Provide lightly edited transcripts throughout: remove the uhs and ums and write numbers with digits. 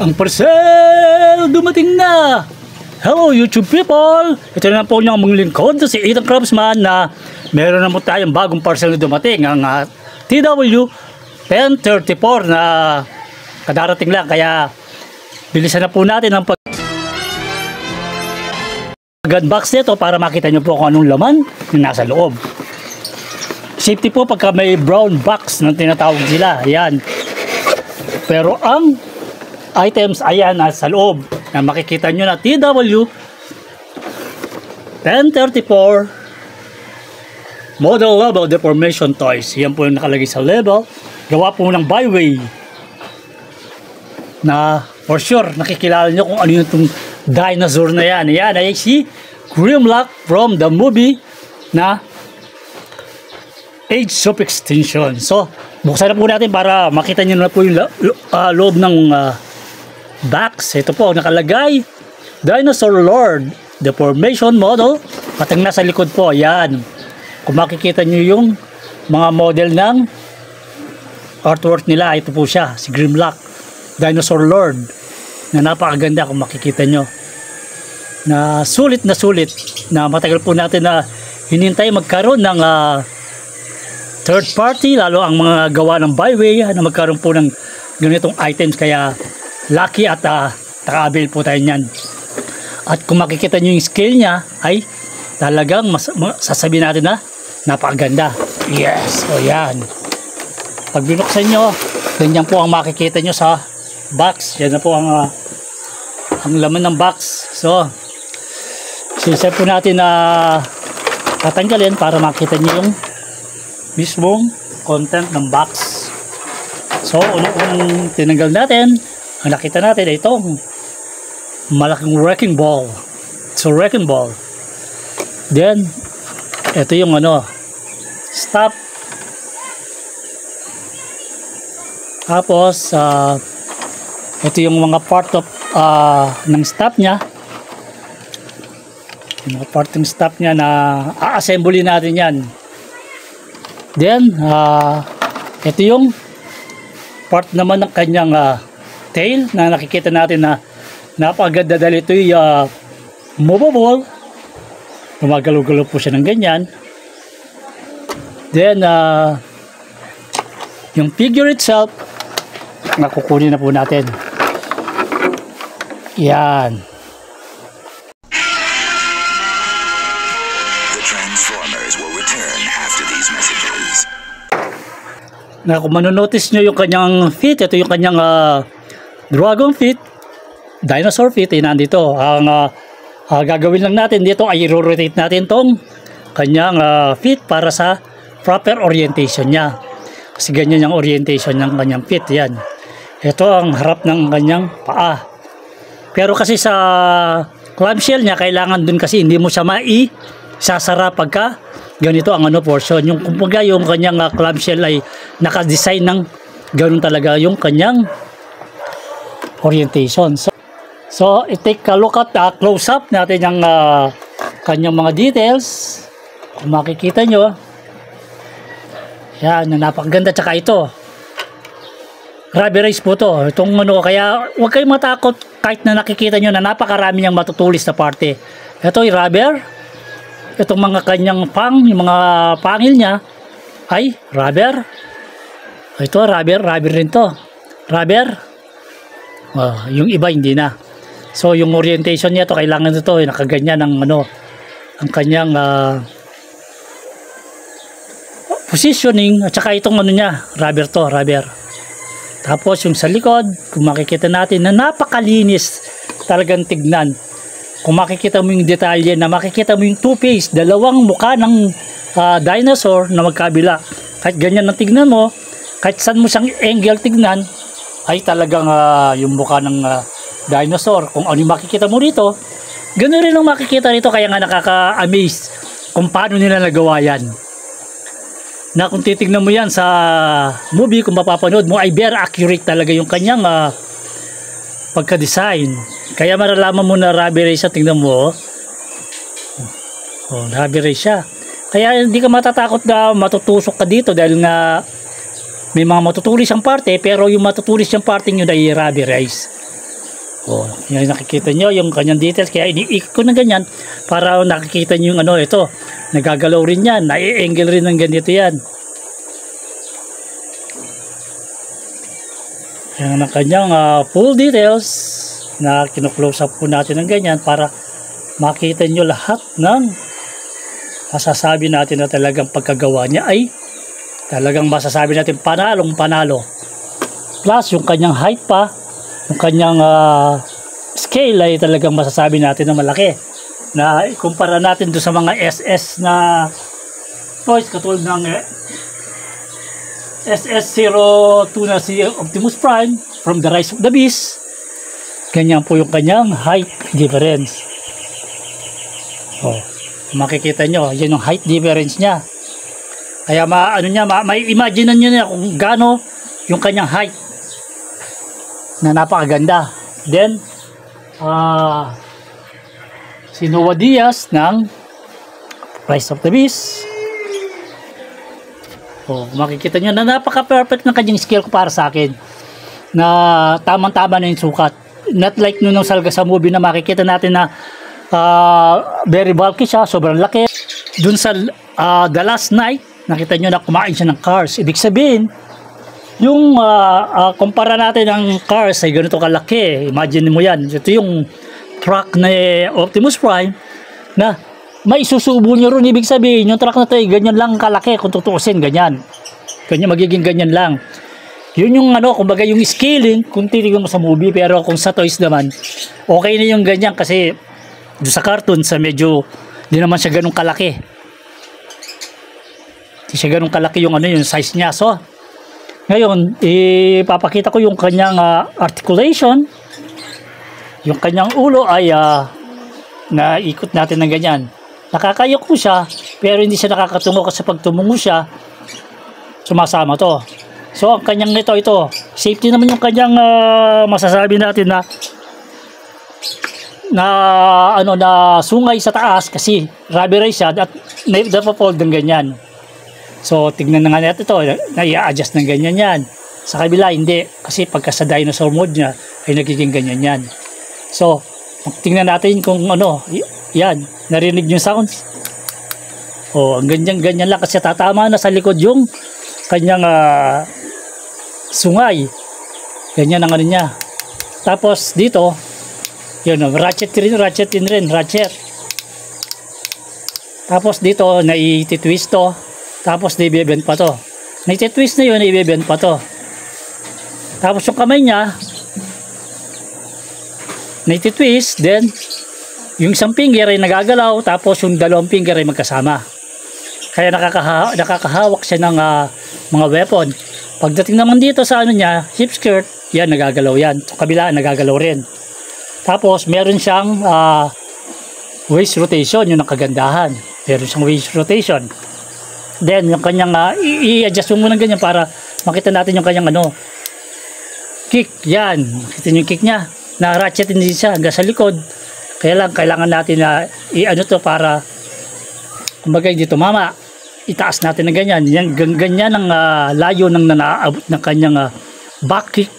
Ang parcel dumating na. Hello YouTube people, ito na po yung mga lingkod si Ethan Craftsman na meron na po tayong bagong parcel na dumating, ang TW 1034 na kadarating lang, kaya bilisan na po natin ang pag-unbox nito para makita nyo po kung anong laman yung nasa loob. Safety po pagka may brown box na tinatawag sila, yan. Pero ang items ayan nasa loob na makikita nyo na TW 1034 model level deformation toys. Yan po yung nakalagay sa label, gawa po ng Byway na for sure nakikilala nyo kung ano yung itong dinosaur na yan. Yan ay si Grimlock from the movie na Age of Extinction. So buksan na po natin para makita nyo na po yung loob ng box. Ito po nakalagay Dinosaur Lord deformation model, patang nasa likod po. Yan, kung makikita nyo yung mga model ng artwork nila, ito po siya, si Grimlock Dinosaur Lord na napakaganda. Kung makikita nyo na sulit na matagal po natin na hinintay magkaroon ng third party, lalo ang mga gawa ng Byway na magkaroon po ng ganitong items, kaya lucky at naka-avail po tayo niyan. At kung makikita nyo yung scale niya ay talagang sasabihin natin na napakaganda. Yes, o yan, pag binuksan nyo, ganyan po ang makikita nyo sa box. Yan na po ang laman ng box. So siset po natin na tatanggalin para makita nyo yung mismong content ng box. So unang tinanggal natin, ang nakita natin ay itong malaking wrecking ball. So wrecking ball. Then ito yung stop. Tapos ito yung mga part of ng stop nya. Yung mga part ng stop nya na a-assembly natin yan. Then ito yung part naman ng kanyang tail na nakikita natin na napakaganda dahil ito yung movable. Gumagalaw-galaw po siya ng ganyan. Then yung figure itself nakukunin na po natin. Yan. The Transformers will return after these messages. Na kung manonotice nyo yung kanyang feet, ito yung kanyang dragon feet, dinosaur feet, nandito. Ang gagawin lang natin dito ay i-rotate natin tong kanyang feet para sa proper orientation niya. Kasi ganyan yung orientation ng kanyang feet. Yan. Ito ang harap ng kanyang paa. Pero kasi sa clamshell niya, kailangan dun kasi hindi mo siya sasara pagka ganito ang portion. Yung kumbaga yung kanyang clamshell ay naka-design ng ganun talaga yung kanyang orientation. So i-take a look at close-up natin yung kanyang mga details. Kung makikita nyo, yan, napakaganda. Tsaka ito, rubberized po to. Itong kaya huwag kayong matakot kahit na nakikita nyo na napakarami niyang matutulis na parte. Ito yung rubber. Itong mga kanyang yung mga pangil niya ay rubber. Ito rubber rin to. Rubber. Yung iba hindi na. So yung orientation niya to, kailangan ito nakaganyan ng ang kanyang positioning, at saka itong niya, rubber to, rubber. Tapos yung sa likod, kung makikita natin na napakalinis talagang tignan. Kung makikita mo yung detalye, na makikita mo yung two-face, dalawang mukha ng dinosaur na magkabila. Kahit ganyan ang tignan mo, kahit saan mo siyang angle tignan, ay talagang yung mukha ng dinosaur. Kung ano yung makikita mo rito, ganoon rin ang makikita rito. Kaya nga nakaka-amaze kung paano nila nagawa yan. Na kung titignan mo yan sa movie, kung mapapanood mo, ay very accurate talaga yung kanyang pagka-design. Kaya maralaman mo na rubberized siya. Tingnan mo, rubberized siya. Kaya hindi ka matatakot na matutusok ka dito dahil nga may mga matutulis ang parte, pero yung matutulis yung parte nyo ay rubberized. Oh, yan nakikita nyo yung kanyang details, kaya iniikot ko ng ganyan para nakikita nyo yung ano, ito, nagagalaw rin yan, nai-angle rin ng ganito yan. Yan ang kanyang full details na kino-close up po natin ng ganyan para makita nyo lahat ng masasabi natin na talagang pagkagawa niya ay talagang masasabi natin panalong panalo. Plus yung kanyang height pa, yung kanyang scale ay talagang masasabi natin na malaki. Na ikumpara natin doon sa mga SS na toys katulad ng SS02 na si Optimus Prime from the Rise of the Beast. Ganyan po yung kanyang height difference. Oh, makikita nyo, yan yung height difference niya. Kaya may imagine nyo na kung gaano yung kanyang height na napakaganda. Then si Noah Diaz ng Rise of the Beast. Oh, makikita nyo na napaka-perfect ng kanyang scale para sa akin. Na tamang-tama na yung sukat. Not like nung salga sa movie na makikita natin na very bulky siya, sobrang laki. Dun sa The Last Night, nakita nyo na kumain siya ng Cars. Ibig sabihin, yung kumpara natin ng Cars ay ganito kalaki. Imagine mo yan. Ito yung truck na Optimus Prime na may susubo nyo rin. Ibig sabihin, yung truck na ito ay ganyan lang kalaki kung tutuusin, ganyan. Ganyan, magiging ganyan lang. Yun yung kumbaga yung scaling kung titignan mo sa movie, pero kung sa toys naman, okay na yung ganyan kasi doon sa cartoon sa medyo di naman siya ganun kalaki. Di siya ganun kalaki yung yung size niya. So, ngayon, ipapakita ko yung kanyang articulation. Yung kanyang ulo ay naikot natin ng ganyan. Nakakayok ko siya, pero hindi siya nakakatungo kasi pag tumungo siya, sumasama to. So, ang kanyang ito, safety naman yung kanyang masasabi natin na sungay sa taas kasi rubberized siya at napafold ng ganyan. So, tignan na nga natin ito, na-i-adjust ng ganyan yan. Sa kabila, hindi. Kasi pagka sa dinosaur mode niya, ay nagiging ganyan yan. So, tignan natin kung yan, narinig yung sounds. O, ang ganyan lang kasi tatama na sa likod yung kanyang sungay. Ganyan ang niya. Tapos, dito, yun, ratchet in rin. Tapos, dito, na-i-twist to. Tapos na-i-bend pa to. Na-twist na yun, na-i-bend pa to. Tapos yung kamay niya, na-twist, then yung isang finger ay nagagalaw, tapos yung dalawang finger ay magkasama. Kaya nakakahawak siya ng mga weapon. Pagdating naman dito sa niya, hip skirt, yan, nagagalaw yan. Sa kabila, nagagalaw rin. Tapos meron siyang waist rotation, yung nakagandahan. Meron siyang waist rotation. Then, yung kanyang, i-adjust mo muna ganyan para makita natin yung kanyang kick. Yan. Makita nyo yung kick niya. Na-ratchet din siya hanggang sa likod. Kaya lang, kailangan natin na to para kumbaga hindi tumama. Itaas natin ng ganyan. Yan, ganyan ang layo ng naaabot ng kanyang back kick.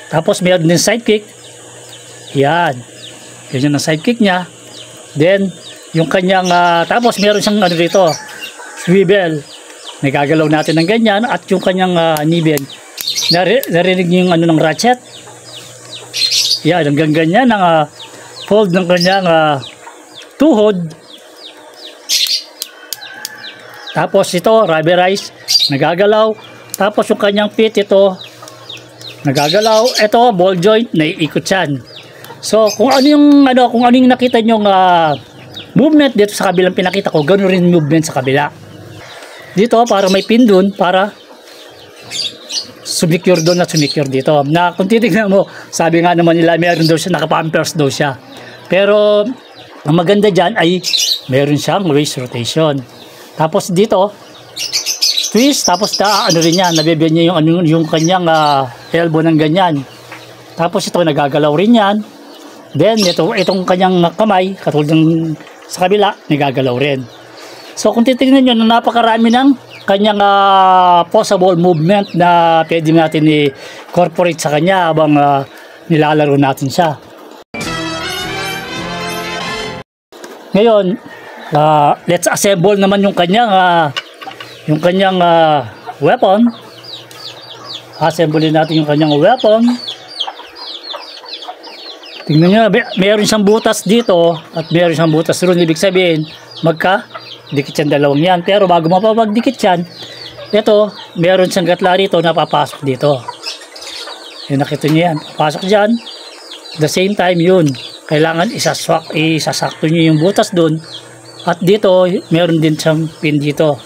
Tapos, mayroon din side kick. Yan. Ganyan ang side kick niya. Then, yung kanyang, tapos mayroon siyang dito, swivel. Nagagalaw natin ng ganyan at yung kanyang nibin. Narinig niyo yung ng ratchet. Yan, hanggang ganyan ang fold ng kanyang tuhod. Tapos ito, rubberized, nagagalaw. Tapos yung kanyang feet ito, nagagalaw. Ito, ball joint, naiikot yan. So, kung ano yung nakita nyo movement dito sa kabilang pinakita ko, ganoon rin movement sa kabila. Dito, para may pin dun, para sumicure doon at sumicure dito. Na kung titignan mo, sabi nga naman nila, meron daw siya, naka-pampers daw siya. Pero, ang maganda dyan ay, meron siyang waist rotation. Tapos dito, twist, tapos rin yan, nabibigyan niya yung kanyang elbow ng ganyan. Tapos ito, nagagalaw rin yan. Then, itong kanyang kamay, katulad ng sa kabila, nagagalaw rin. So kung titingnan nyo, napakarami ng kanyang possible movement na pwede natin i-incorporate sa kanya habang nilalaro natin siya. Ngayon, let's assemble naman yung kanyang weapon. Assemble natin yung kanyang weapon. Tingnan nyo, mayroon siyang butas dito at mayroon siyang butas ron. Ibig sabihin, magka-dikit yan dalawang yan. Pero bago mapapagdikit yan, ito, mayroon siyang gatla rito na papasok dito. Yung nakita nyo yan, papasok dyan. The same time yun, kailangan isasakto nyo yung butas dun. At dito, mayroon din siyang pin dito.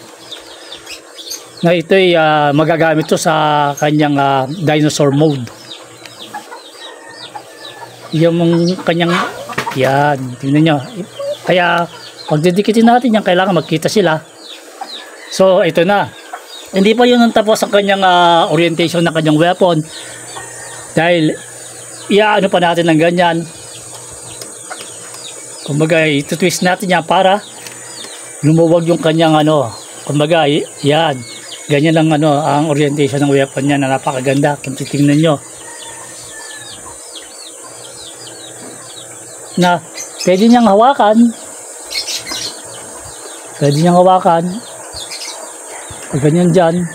Na ito'y magagamit to sa kanyang dinosaur mode. Yung kanyang, yan, tingnan nyo. Kaya, pag didikitin natin yan, kailangan magkita sila. So, ito na. Hindi pa yun ang tapos ang kanyang orientation ng kanyang weapon. Dahil, iaano pa natin ng ganyan. Kumbaga, ito-twist natin yan para lumuwag yung kanyang kumbaga, yan. Ganyan lang ang orientation ng weapon niya na napakaganda kung titingnan nyo. Na pwede niyang hawakan. Pwede niyang hawakan. Pag ganyan dyan.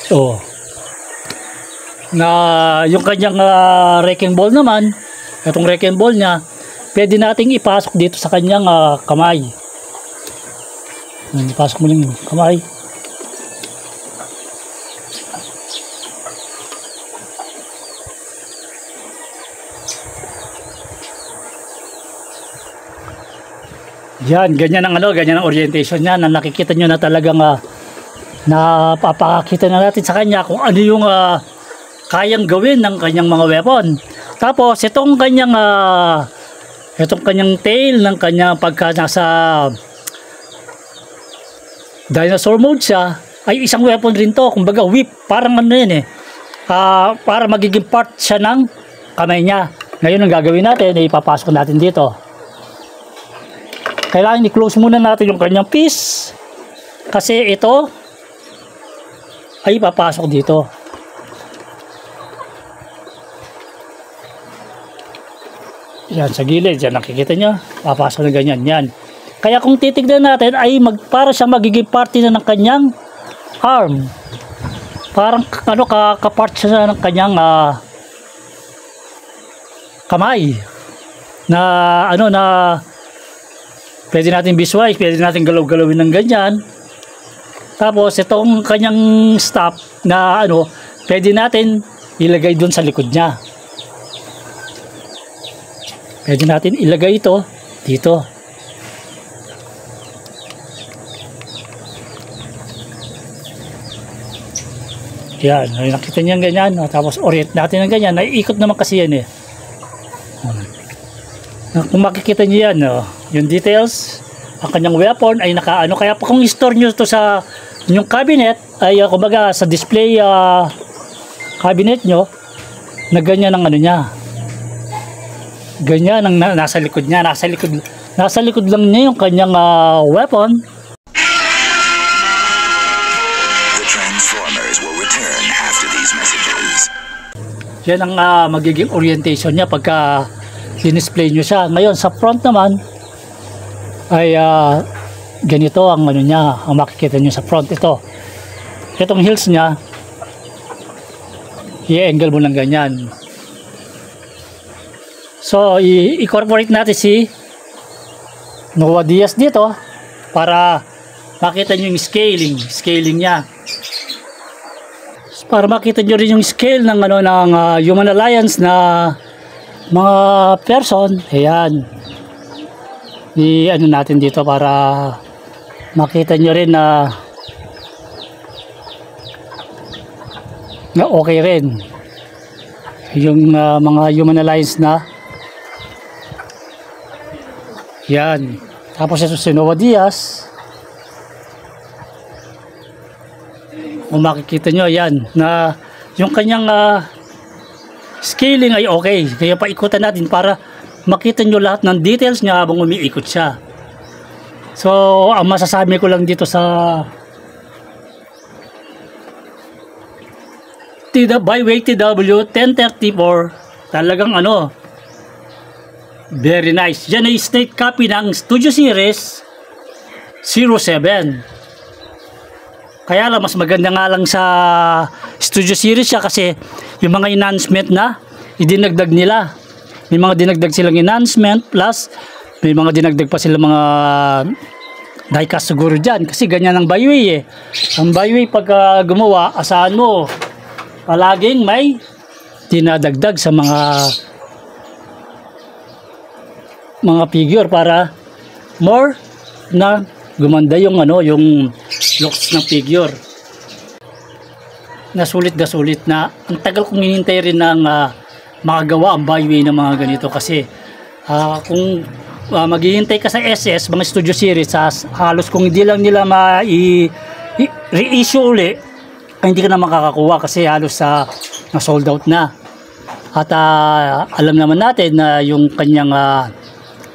So, na yung kanyang wrecking ball naman, itong wrecking ball niya, pwede nating ipasok dito sa kanyang kamay. Ipasok mo yung kamay. Yan, ganyan ang ganyan ang orientation niya na nakikita nyo na talagang napapakita na natin sa kanya kung ano yung kayang gawin ng kanyang mga weapon. Tapos itong kanyang tail ng kanyang pagka nasa dinosaur mode siya ay isang weapon rin to, kumbaga whip, parang yan para magiging part siya ng kamay niya. Ngayon ang gagawin natin ay ipapasok natin dito. Kailangan i-close muna natin yung kanyang piece kasi ito ay papasok dito. Yan sa gilid, yan nakikita nyo, papasok na ganyan yan. Kaya kung titignan natin ay para siya magiging party na ng kanyang arm. Parang kapart siya ng kanyang kamay na na pwede natin visualize, pwede natin galaw-galawin ng ganyan. Tapos itong kanyang stop na pwede natin ilagay dun sa likod niya. Pwede natin ilagay ito dito. Yan, nakita niyo yung ganyan. Tapos orient natin ng ganyan. Naiikot naman kasi yan Kung makikita niyo yan, yung details, ang kanyang weapon ay nakaano. Kaya pa kung i-store nyo ito sa inyong cabinet, ay kumbaga sa display cabinet nyo, na ganyan ang niya. Ganyan ang nasa likod niya. Nasa likod lang niya yung kanyang weapon. The Transformers will return after these messages. Yan ang magiging orientation niya pagka dinisplay nyo siya. Ngayon sa front naman ay ganito ang niya, ang makikita nyo sa front. Itong heels niya, i-angle mo lang ganyan. So i-incorporate natin si Noah Diaz dito para makita nyo yung scaling niya. Para makita nyo rin yung scale ng ng Human Alliance na mga person. Ayan, natin dito para makita nyo rin na okay rin yung mga Human Alliance na yan. Tapos ito si Noah Diaz, kung makikita nyo yan na yung kanyang scaling ay okay. Kaya paikutan natin para makita nyo lahat ng details niya habang umiikot siya. So ang masasabi ko lang dito sa Byway TW 1034. Talagang ano, very nice. Yan ay snake copy ng Studio Series 07. Kaya lang, mas maganda nga lang sa Studio Series siya kasi yung mga enhancement na idinagdag nila. May mga dinagdag silang enhancement plus may mga dinagdag pa sila mga diecast siguro dyan. Kasi ganyan ang Byway eh. Ang Byway pag gumawa, asahan mo, palaging may dinadagdag sa mga figure para more na gumanda yung ano, yung looks ng figure. Nasulit na ang tagal kong hinintay rin ng makagawa ang Byway ng mga ganito kasi kung maghihintay ka sa SS, mga Studio Series, halos kung hindi lang nila reissue uli, hindi ka na makakakuha kasi halos na sold out na. At alam naman natin na yung kanyang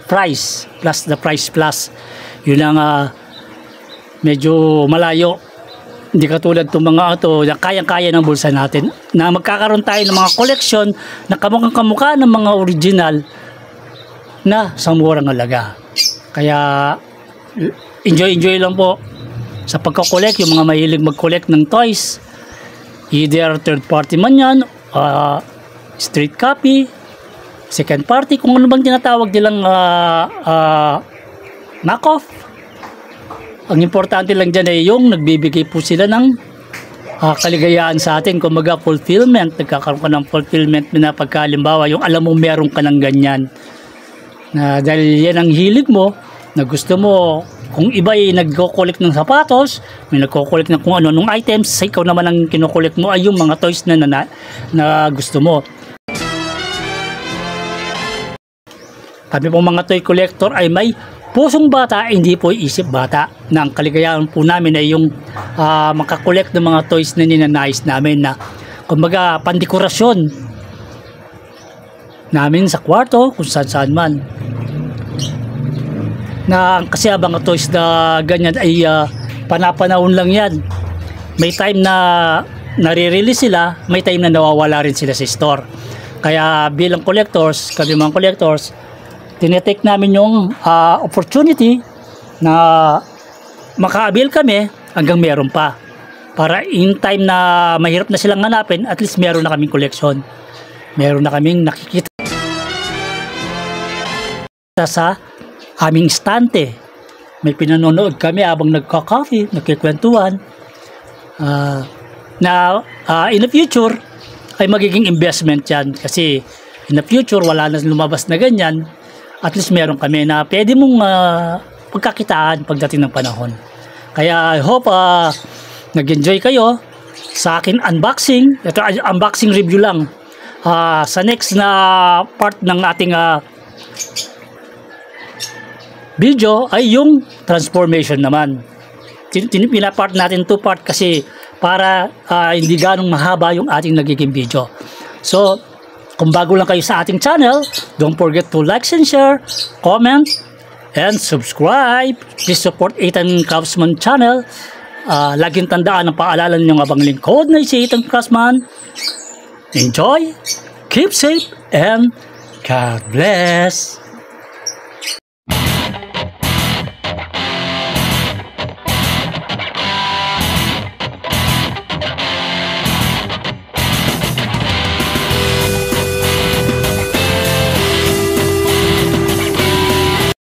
price plus the price plus, yun ang medyo malayo. Hindi katulad itong mga ito na kayang-kaya ng bulsa natin na magkakaroon tayo ng mga collection na kamukhang-kamukha ng mga original na sa murang halaga. Kaya enjoy lang po sa pagko-collect. Yung mga mahilig mag-collect ng toys, either third party man yan, street copy, second party, kung ano bang tinatawag nilang knockoff. Ang importante lang dyan ay yung nagbibigay po sila ng kaligayahan sa atin. Kumbaga fulfillment, nagkakaroon ka ng fulfillment na pagkalimbawa yung alam mo meron ka ng ganyan na dahil yan ang hilig mo, na gusto mo. Kung iba ay nagko-collect ng sapatos, may nagko-collect ng kung ano-anong items, sa ikaw naman ang kino-collect mo ay yung mga toys na gusto mo. Kami pong mga toy collector ay may pusong bata, hindi po isip bata. Na ang kaligayahan po namin ay yung makakollect ng mga toys na ninanais namin na kumbaga pandekorasyon namin sa kwarto, kung saan man. Na kasi ang mga toys na ganyan ay panapanahon lang yan. May time na nare-release sila, may time na nawawala rin sila sa store. Kaya bilang collectors, kami mga collectors, tinetake namin yung opportunity na maka-avail kami hanggang meron pa. Para in time na mahirap na silang hanapin, at least meron na kaming collection. Meron na kaming nakikita sa aming stante. May pinanonood kami habang nagka-coffee, nagkikwentuhan. In the future, ay magiging investment yan. Kasi in the future, wala na lumabas na ganyan. At least meron kami na pwede mong pagkakitaan pagdating ng panahon. Kaya I hope nag-enjoy kayo sa akin unboxing. Ito unboxing review lang. Sa next na part ng ating video ay yung transformation naman. Pinapart natin 2 part kasi para hindi ganong mahaba yung ating nagiging video. So, kung bago lang kayo sa ating channel, don't forget to like and share, comment, and subscribe. Please support Ethan Craftsman channel. Laging tandaan ang paalala ninyong abang lingkod na si Ethan Craftsman. Enjoy, keep safe, and God bless.